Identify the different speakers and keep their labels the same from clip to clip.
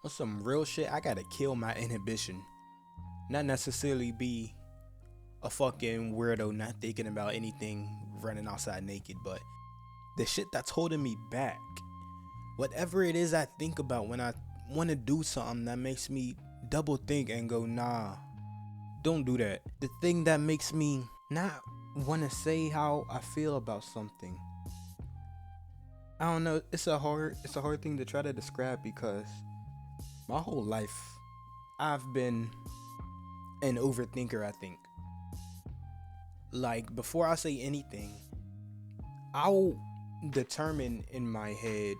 Speaker 1: On some real shit, I gotta kill my inhibition. Not necessarily be a fucking weirdo not thinking about anything running outside naked, but the shit that's holding me back. Whatever it is I think about when I want to do something that makes me double think and go, nah, don't do that. The thing that makes me not want to say how I feel about something. I don't know, it's a hard thing to try to describe because my whole life I've been an overthinker, I think. Like before I say anything, I'll determine in my head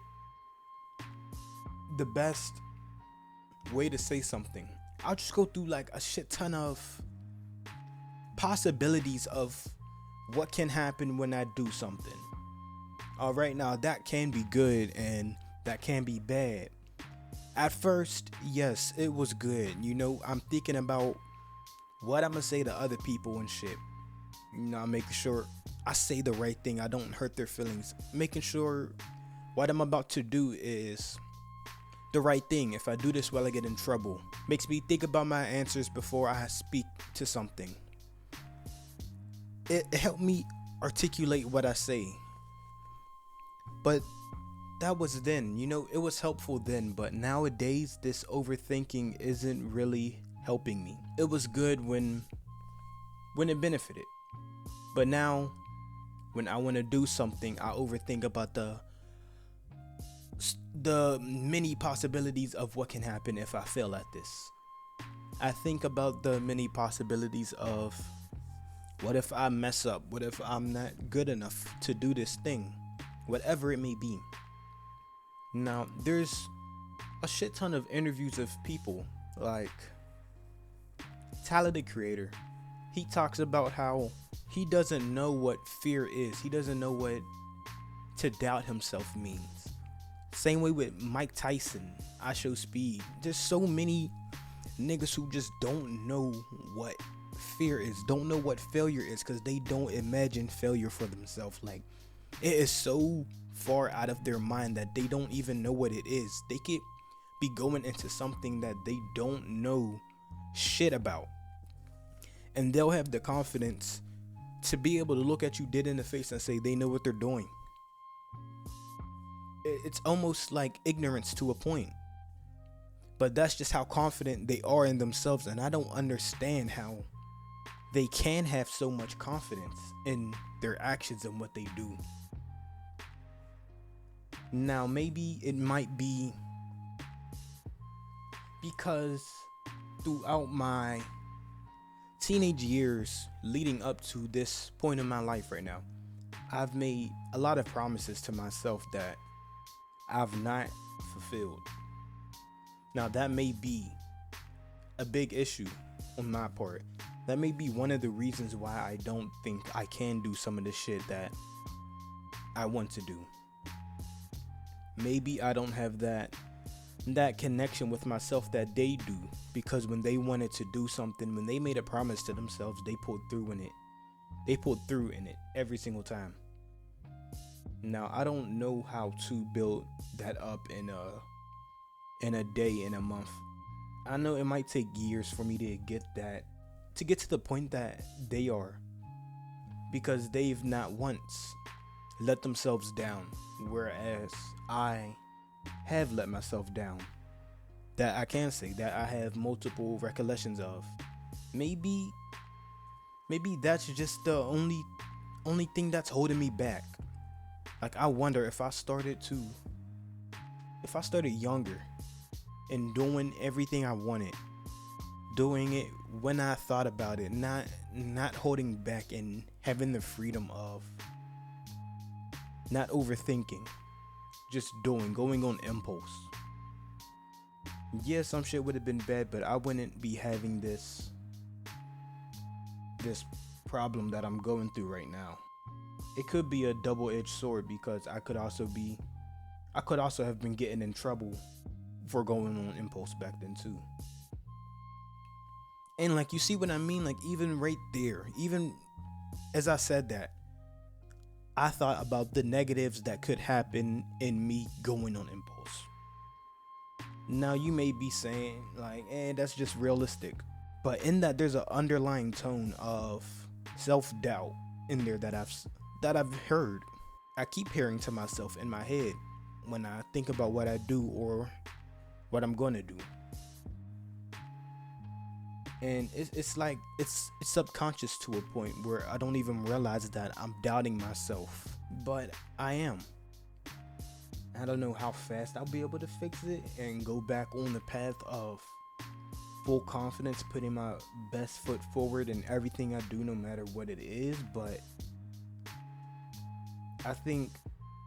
Speaker 1: the best way to say something. I'll just go through like a shit ton of possibilities of what can happen when I do something. All right, now that can be good and that can be bad. At first, yes, it was good. I'm thinking about what I'm gonna say to other people and shit. I'm making sure I say the right thing. I don't hurt their feelings. Making sure what I'm about to do is the right thing. If I do this well, I get in trouble. Makes me think about my answers before I speak to something. It helped me articulate what I say. But that was then, it was helpful then, but nowadays this overthinking isn't really helping me. It was good when it benefited. But now when I want to do something, I overthink about the many possibilities of what can happen if I fail at this. I think about the many possibilities of what if I mess up? What if I'm not good enough to do this thing? Whatever it may be. Now, there's a shit ton of interviews of people like Tyler the Creator. He talks about how he doesn't know what fear is. He doesn't know what to doubt himself means. Same way with Mike Tyson, I Show Speed. There's so many niggas who just don't know what fear is, don't know what failure is, because they don't imagine failure for themselves. Like, it is so far out of their mind that they don't even know what it is. They could be going into something that they don't know shit about, and they'll have the confidence to be able to look at you dead in the face and say they know what they're doing. It's almost like ignorance to a point, but that's just how confident they are in themselves, and I don't understand how they can have so much confidence in their actions and what they do. Now, maybe it might be because throughout my teenage years leading up to this point in my life right now, I've made a lot of promises to myself that I've not fulfilled. Now, that may be a big issue on my part. That may be one of the reasons why I don't think I can do some of the shit that I want to do. Maybe I don't have that connection with myself that they do, because when they wanted to do something, when they made a promise to themselves, they pulled through in it. They pulled through in it every single time. Now, I don't know how to build that up in a day, in a month. I know it might take years for me to get to the point that they are, because they've not once let themselves down, whereas I have let myself down. That I can say that I have multiple recollections of. Maybe that's just the only thing that's holding me back. Like, I wonder if I started younger and doing everything I wanted, doing it when I thought about it, not holding back and having the freedom of not overthinking, just going on impulse. Yeah, some shit would have been bad, but I wouldn't be having this problem that I'm going through right now. It could be a double-edged sword, because I could also have been getting in trouble for going on impulse back then too. And like, you see what I mean? Like, even right there, even as I said that, I thought about the negatives that could happen in me going on impulse. Now you may be saying like, that's just realistic. But in that there's an underlying tone of self-doubt in there that I've heard. I keep hearing to myself in my head when I think about what I do or what I'm going to do. And it's like it's subconscious to a point where I don't even realize that I'm doubting myself, but I am. I don't know how fast I'll be able to fix it and go back on the path of full confidence, putting my best foot forward in everything I do, no matter what it is. But I think,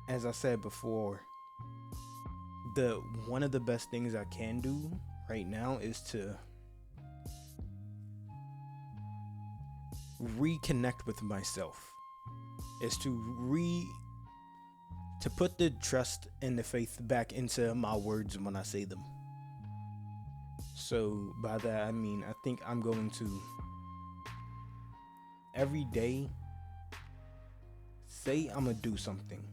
Speaker 1: as I said before, the one of the best things I can do right now is to reconnect with myself, is to put the trust and the faith back into my words when I say them. So by that I mean, I think I'm going to every day say I'm gonna do something.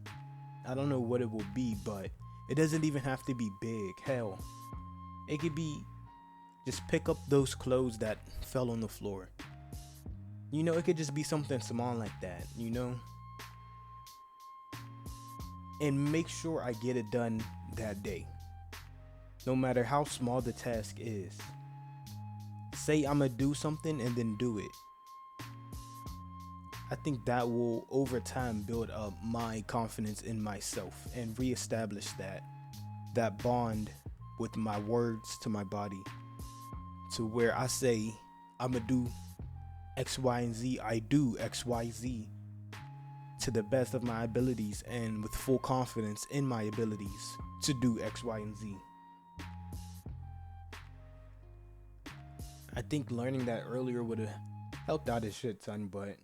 Speaker 1: I don't know what it will be, but it doesn't even have to be big. Hell, it could be just pick up those clothes that fell on the floor. It could just be something small like that, and make sure I get it done that day, no matter how small the task is. Say I'm gonna do something and then do it. I think that will over time build up my confidence in myself and reestablish that bond with my words to my body, to where I say I'm gonna do X, Y, and Z. I do X, Y, Z to the best of my abilities and with full confidence in my abilities to do X, Y, and Z. I think learning that earlier would have helped out a shit ton, but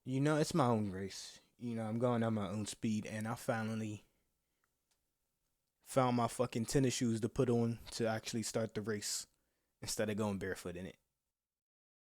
Speaker 1: it's my own race. I'm going at my own speed, and I finally found my fucking tennis shoes to put on to actually start the race instead of going barefoot in it.